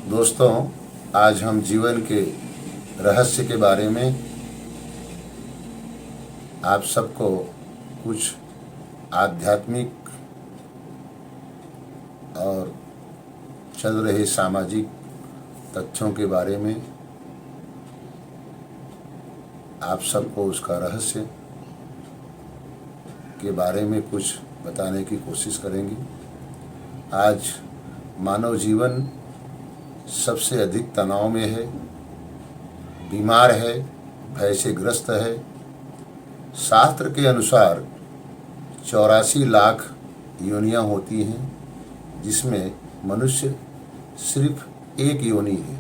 दोस्तों, आज हम जीवन के रहस्य के बारे में आप सबको कुछ आध्यात्मिक और चल रहे सामाजिक तथ्यों के बारे में आप सबको उसका रहस्य के बारे में कुछ बताने की कोशिश करेंगे। आज मानव जीवन सबसे अधिक तनाव में है, बीमार है, भय से ग्रस्त है। शास्त्र के अनुसार 84 लाख योनियां होती हैं, जिसमें मनुष्य सिर्फ एक योनि है।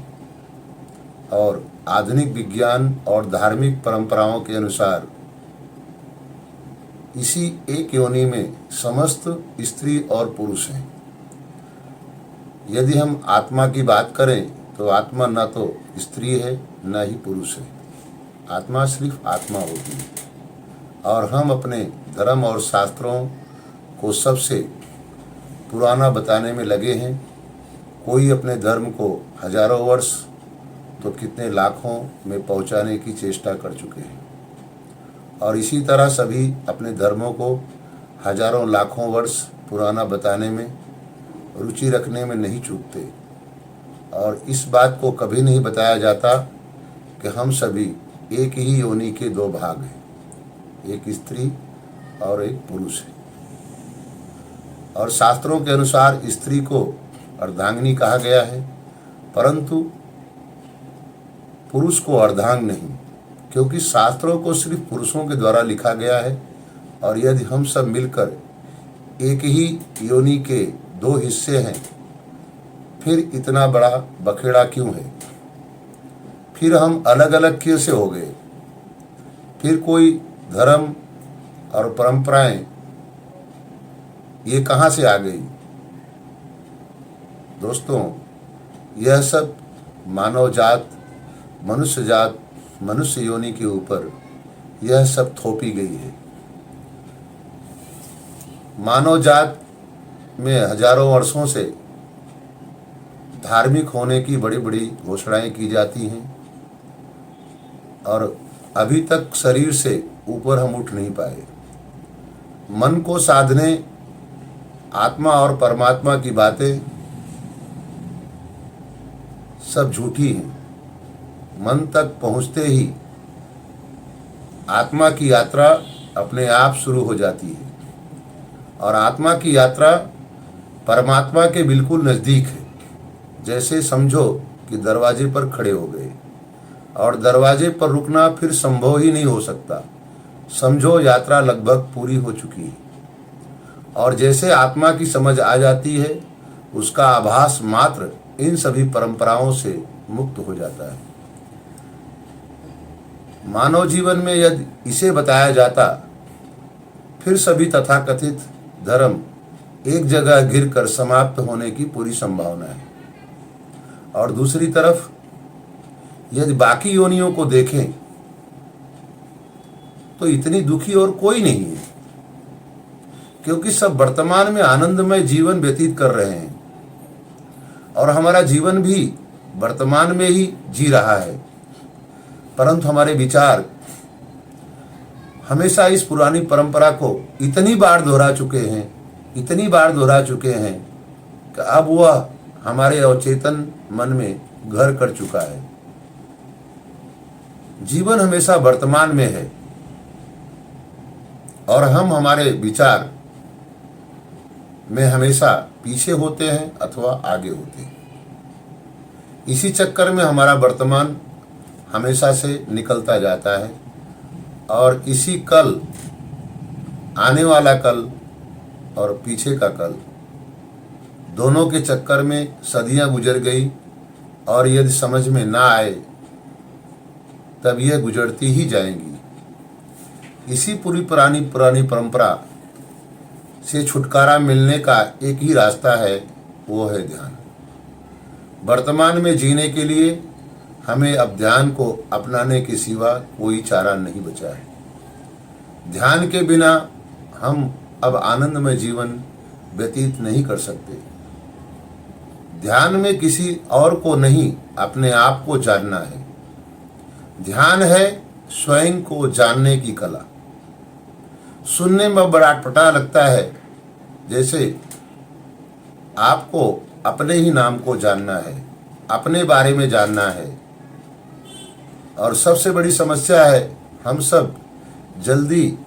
और आधुनिक विज्ञान और धार्मिक परंपराओं के अनुसार इसी एक योनि में समस्त स्त्री और पुरुष हैं। यदि हम आत्मा की बात करें तो आत्मा न तो स्त्री है न ही पुरुष है, आत्मा सिर्फ आत्मा होती है। और हम अपने धर्म और शास्त्रों को सबसे पुराना बताने में लगे हैं। कोई अपने धर्म को हजारों वर्ष तो कितने लाखों में पहुंचाने की चेष्टा कर चुके हैं, और इसी तरह सभी अपने धर्मों को हजारों लाखों वर्ष पुराना बताने में रुचि रखने में नहीं चूकते। और इस बात को कभी नहीं बताया जाता कि हम सभी एक ही योनि के दो भाग हैं, एक स्त्री और एक पुरुष है। और शास्त्रों के अनुसार स्त्री को अर्धांगिनी कहा गया है, परंतु पुरुष को अर्धांग नहीं, क्योंकि शास्त्रों को सिर्फ पुरुषों के द्वारा लिखा गया है। और यदि हम सब मिलकर एक ही योनि के दो हिस्से हैं, फिर इतना बड़ा बखेड़ा क्यों है? फिर हम अलग अलग कैसे हो गए? फिर कोई धर्म और परंपराएं ये कहाँ से आ गई? दोस्तों, यह सब मानव जात, मनुष्य जात, मनुष्य योनि के ऊपर यह सब थोपी गई है। मानव जात में हजारों वर्षों से धार्मिक होने की बड़ी बड़ी घोषणाएं की जाती हैं, और अभी तक शरीर से ऊपर हम उठ नहीं पाए। मन को साधने आत्मा और परमात्मा की बातें सब झूठी हैं। मन तक पहुंचते ही आत्मा की यात्रा अपने आप शुरू हो जाती है, और आत्मा की यात्रा परमात्मा के बिल्कुल नज़दीक है। जैसे समझो कि दरवाजे पर खड़े हो गए, और दरवाजे पर रुकना फिर संभव ही नहीं हो सकता। समझो यात्रा लगभग पूरी हो चुकी है, और जैसे आत्मा की समझ आ जाती है, उसका आभास मात्र इन सभी परंपराओं से मुक्त हो जाता है। मानव जीवन में यदि इसे बताया जाता, फिर सभी तथाकथित धर्म एक जगह गिरकर समाप्त होने की पूरी संभावना है। और दूसरी तरफ यदि बाकी योनियों को देखें तो इतनी दुखी और कोई नहीं है, क्योंकि सब वर्तमान में आनंदमय जीवन व्यतीत कर रहे हैं, और हमारा जीवन भी वर्तमान में ही जी रहा है। परंतु हमारे विचार हमेशा इस पुरानी परंपरा को इतनी बार दोहरा चुके हैं, इतनी बार दोहरा चुके हैं कि अब वह हमारे अवचेतन मन में घर कर चुका है। जीवन हमेशा वर्तमान में है, और हम हमारे विचार में हमेशा पीछे होते हैं अथवा आगे होते हैं। इसी चक्कर में हमारा वर्तमान हमेशा से निकलता जाता है, और इसी कल, आने वाला कल और पीछे का कल, दोनों के चक्कर में सदियां गुजर गई। और यदि समझ में ना आए तब यह गुजरती ही जाएंगी। इसी पूरी पुरानी परंपरा से छुटकारा मिलने का एक ही रास्ता है, वो है ध्यान। वर्तमान में जीने के लिए हमें अब ध्यान को अपनाने के सिवा कोई चारा नहीं बचा है। ध्यान के बिना हम अब आनंदमय जीवन व्यतीत नहीं कर सकते। ध्यान में किसी और को नहीं, अपने आप को जानना है। ध्यान है स्वयं को जानने की कला। सुनने में बड़ा अटपटा लगता है, जैसे आपको अपने ही नाम को जानना है, अपने बारे में जानना है। और सबसे बड़ी समस्या है, हम सब जल्दी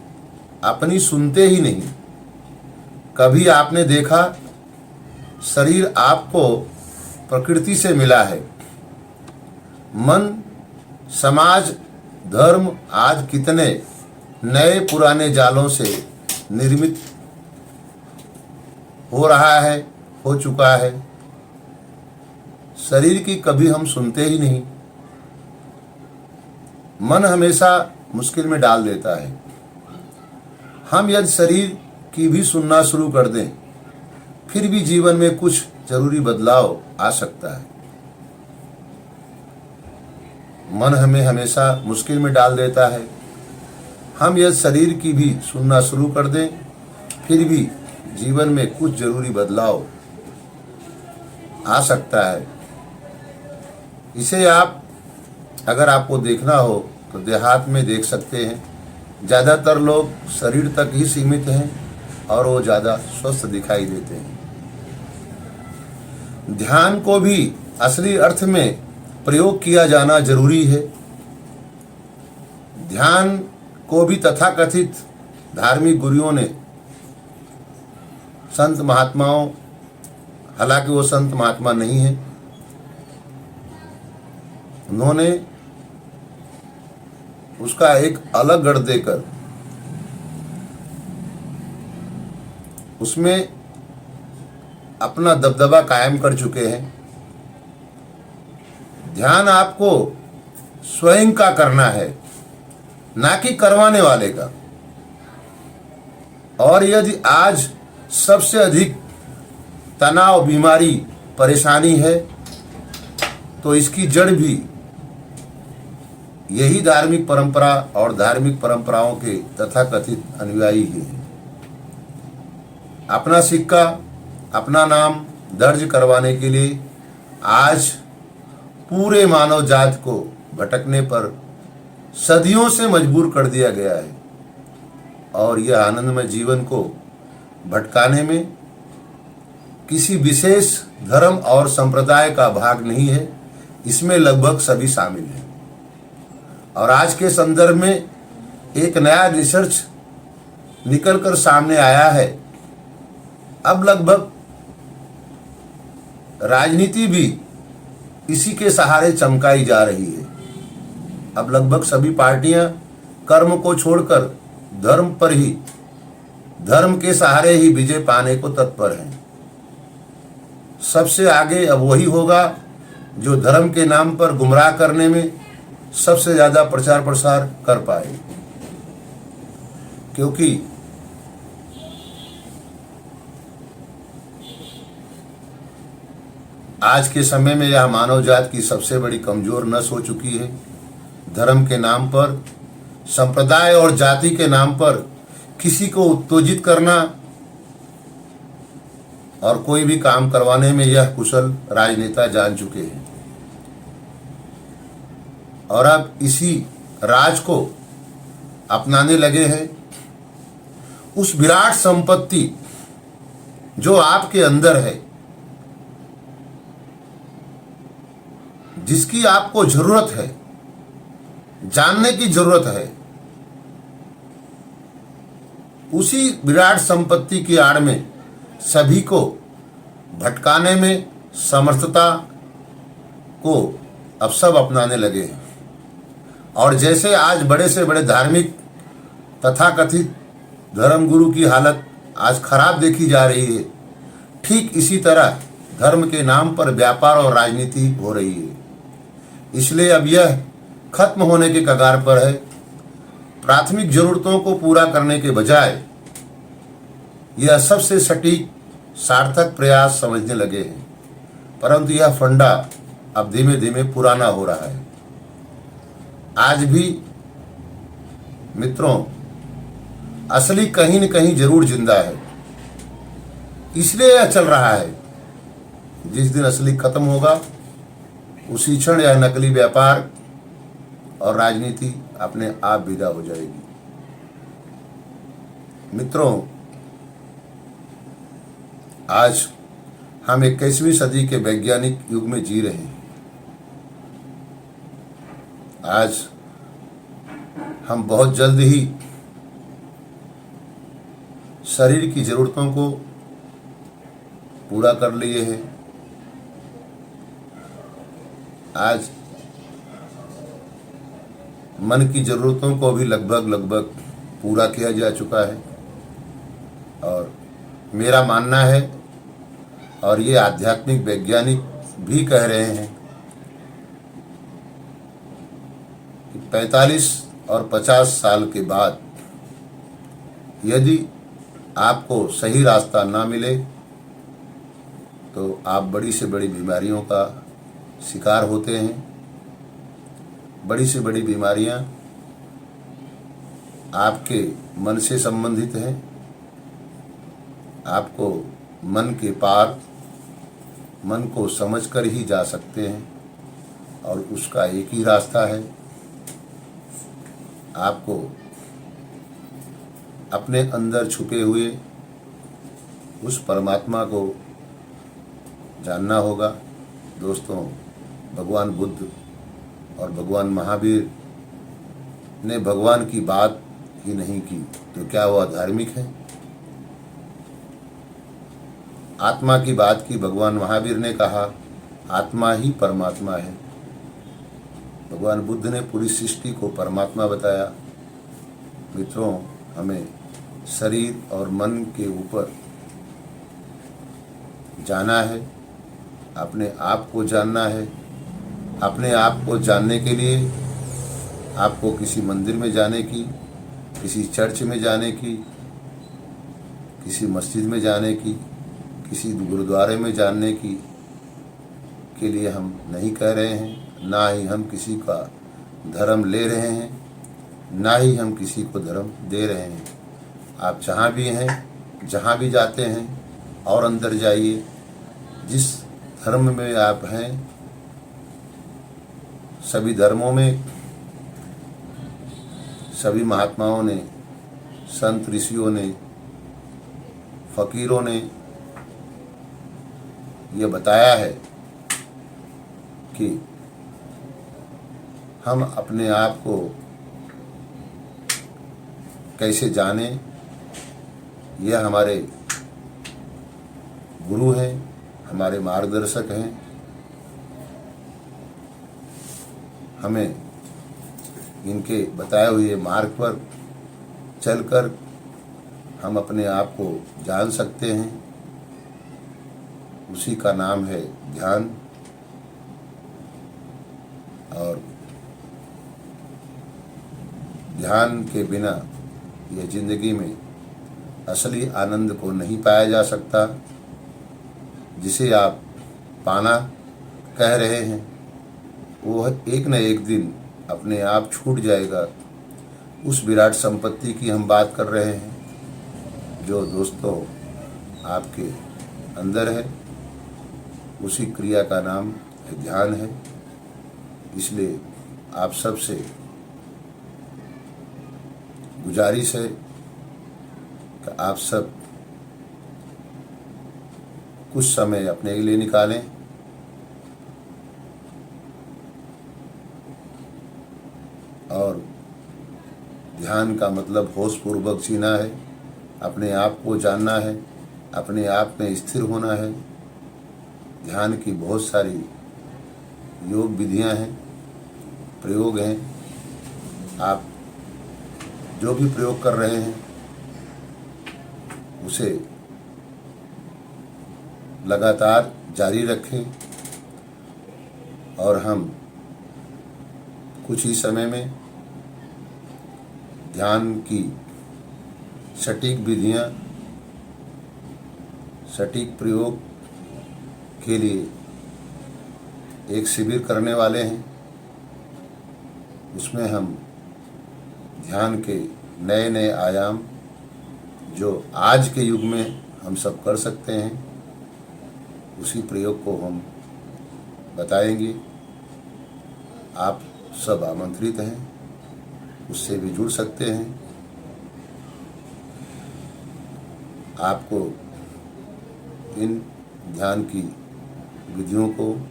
अपनी सुनते ही नहीं। कभी आपने देखा, शरीर आपको प्रकृति से मिला है, मन, समाज, धर्म आज कितने नए पुराने जालों से निर्मित हो रहा है, हो चुका है। शरीर की कभी हम सुनते ही नहीं। मन हमेशा मुश्किल में डाल देता है। हम यदि शरीर की भी सुनना शुरू कर दें, फिर भी जीवन में कुछ जरूरी बदलाव आ सकता है। मन हमें हमेशा मुश्किल में डाल देता है। हम यदि शरीर की भी सुनना शुरू कर दें, फिर भी जीवन में कुछ जरूरी बदलाव आ सकता है। इसे आप, अगर आपको देखना हो तो देहात में देख सकते हैं। ज़्यादातर लोग शरीर तक ही सीमित हैं और वो ज़्यादा स्वस्थ दिखाई देते हैं। ध्यान को भी असली अर्थ में प्रयोग किया जाना जरूरी है। ध्यान को भी तथाकथित धार्मिक गुरुओं ने, संत महात्माओं, हालांकि वो संत महात्मा नहीं है, उन्होंने उसका एक अलग गढ़ देकर उसमें अपना दबदबा कायम कर चुके हैं। ध्यान आपको स्वयं का करना है, ना कि करवाने वाले का। और यदि आज सबसे अधिक तनाव, बीमारी, परेशानी है, तो इसकी जड़ भी यही धार्मिक परंपरा और धार्मिक परंपराओं के तथाकथित अनुयायी ही हैं। अपना सिक्का, अपना नाम दर्ज करवाने के लिए आज पूरे मानव जात को भटकने पर सदियों से मजबूर कर दिया गया है। और यह आनंदमय जीवन को भटकाने में किसी विशेष धर्म और संप्रदाय का भाग नहीं है, इसमें लगभग सभी शामिल हैं। और आज के संदर्भ में एक नया रिसर्च निकलकर सामने आया है। अब लगभग राजनीति भी इसी के सहारे चमकाई जा रही है। अब लगभग सभी पार्टियां कर्म को छोड़कर धर्म पर ही, धर्म के सहारे ही विजय पाने को तत्पर हैं। सबसे आगे अब वही होगा जो धर्म के नाम पर गुमराह करने में सबसे ज्यादा प्रचार प्रसार कर पाए। क्योंकि आज के समय में यह मानव जात की सबसे बड़ी कमजोर नस हो चुकी है। धर्म के नाम पर, संप्रदाय और जाति के नाम पर किसी को उत्तेजित करना और कोई भी काम करवाने में यह कुशल राजनेता जान चुके हैं। और अब इसी राज को अपनाने लगे हैं। उस विराट संपत्ति जो आपके अंदर है, जिसकी आपको जरूरत है, जानने की जरूरत है, उसी विराट संपत्ति की आड़ में सभी को भटकाने में समर्थता को अब सब अपनाने लगे हैं। और जैसे आज बड़े से बड़े धार्मिक तथाकथित धर्मगुरु की हालत आज खराब देखी जा रही है, ठीक इसी तरह धर्म के नाम पर व्यापार और राजनीति हो रही है। इसलिए अब यह खत्म होने के कगार पर है। प्राथमिक जरूरतों को पूरा करने के बजाय यह सबसे सटीक सार्थक प्रयास समझने लगे हैं। परंतु यह फंडा अब धीमे धीमे पुराना हो रहा है। आज भी मित्रों, असली कहीं न कहीं जरूर जिंदा है। इसलिए यह चल रहा है। जिस दिन असली खत्म होगा उसी क्षण यह नकली व्यापार और राजनीति अपने आप विदा हो जाएगी। मित्रों, आज हम 21वीं सदी के वैज्ञानिक युग में जी रहे हैं। आज हम बहुत जल्द ही शरीर की जरूरतों को पूरा कर लिए हैं। आज मन की जरूरतों को भी लगभग पूरा किया जा चुका है। और मेरा मानना है, और ये आध्यात्मिक वैज्ञानिक भी कह रहे हैं, कि 45 और 50 साल के बाद यदि आपको सही रास्ता ना मिले तो आप बड़ी से बड़ी बीमारियों का शिकार होते हैं। बड़ी से बड़ी बीमारियां आपके मन से संबंधित हैं। आपको मन के पार, मन को समझकर ही जा सकते हैं, और उसका एक ही रास्ता है, आपको अपने अंदर छुपे हुए उस परमात्मा को जानना होगा। दोस्तों, भगवान बुद्ध और भगवान महावीर ने भगवान की बात ही नहीं की तो क्या वह धार्मिक है? आत्मा की बात की। भगवान महावीर ने कहा आत्मा ही परमात्मा है। भगवान बुद्ध ने पूरी सृष्टि को परमात्मा बताया। मित्रों, हमें शरीर और मन के ऊपर जाना है, अपने आप को जानना है। अपने आप को जानने के लिए आपको किसी मंदिर में जाने की, किसी चर्च में जाने की, किसी मस्जिद में जाने की, किसी गुरुद्वारे में जानने की के लिए हम नहीं कह रहे हैं। ना ही हम किसी का धर्म ले रहे हैं, ना ही हम किसी को धर्म दे रहे हैं। आप जहाँ भी हैं, जहाँ भी जाते हैं, और अंदर जाइए। जिस धर्म में आप हैं, सभी धर्मों में सभी महात्माओं ने, संत ऋषियों ने, फकीरों ने यह बताया है कि हम अपने आप को कैसे जानें। यह हमारे गुरु हैं, हमारे मार्गदर्शक हैं। हमें इनके बताए हुए मार्ग पर चलकर हम अपने आप को जान सकते हैं। उसी का नाम है ध्यान। और ध्यान के बिना यह जिंदगी में असली आनंद को नहीं पाया जा सकता। जिसे आप पाना कह रहे हैं, वो एक न एक दिन अपने आप छूट जाएगा। उस विराट संपत्ति की हम बात कर रहे हैं, जो दोस्तों आपके अंदर है। उसी क्रिया का नाम ध्यान है। इसलिए आप सबसे गुजारिश है कि आप सब कुछ समय अपने लिए निकालें और ध्यान का मतलब होशपूर्वक जीना है, अपने आप को जानना है, अपने आप में स्थिर होना है। ध्यान की बहुत सारी योग विधियां हैं, प्रयोग हैं। आप जो भी प्रयोग कर रहे हैं उसे लगातार जारी रखें, और हम कुछ ही समय में ध्यान की सटीक विधियां, सटीक प्रयोग के लिए एक शिविर करने वाले हैं। उसमें हम ध्यान के नए नए आयाम, जो आज के युग में हम सब कर सकते हैं, उसी प्रयोग को हम बताएंगे। आप सब आमंत्रित हैं, उससे भी जुड़ सकते हैं। आपको इन ध्यान की विधियों को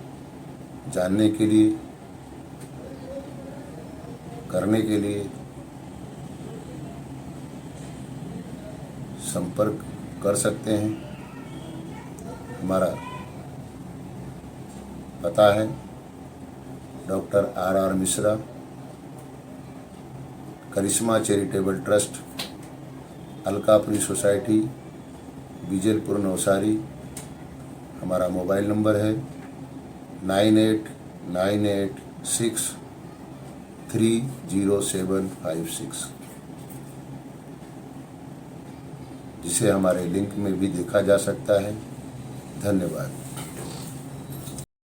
जानने के लिए, करने के लिए संपर्क कर सकते हैं। हमारा पता है doctor R.R. Mishra, Karishma charitable trust, Alkapuri society, Bijalpur Navsari. हमारा मोबाइल नंबर है 9898630756, जिसे हमारे लिंक में भी देखा जा सकता है। धन्यवाद।